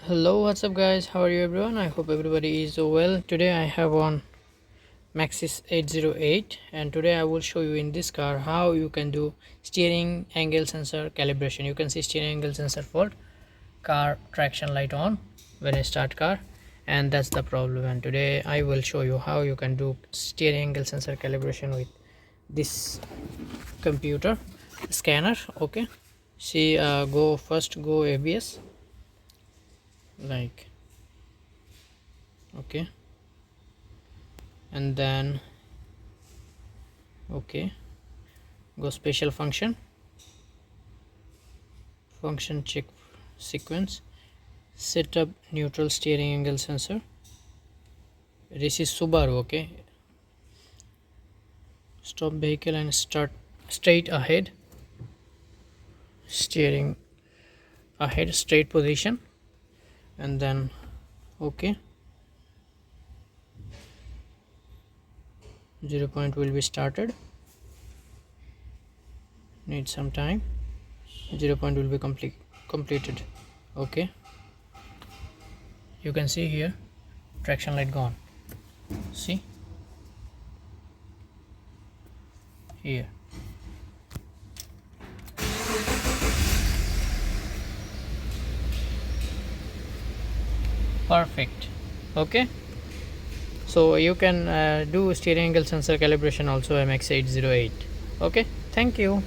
Hello, what's up guys, how are you everyone? I hope everybody is well. Today I have on Maxis 808 and today I will show you in this car how you can do steering angle sensor calibration. You can see steering angle sensor fault, car traction light on when I start car, and that's the problem. And today I will show you how you can do steering angle sensor calibration with this computer scanner. Okay, see, go ABS, like, okay, and then okay, go special function check sequence, set up neutral steering angle sensor. This is Subaru. Okay, stop vehicle and start straight ahead, steering ahead, straight position, and then okay, 0 point will be started, need some time, 0 point will be completed. Okay, you can see here traction light gone. See here, perfect. Okay, so you can do steering angle sensor calibration also MX808. Okay, thank you.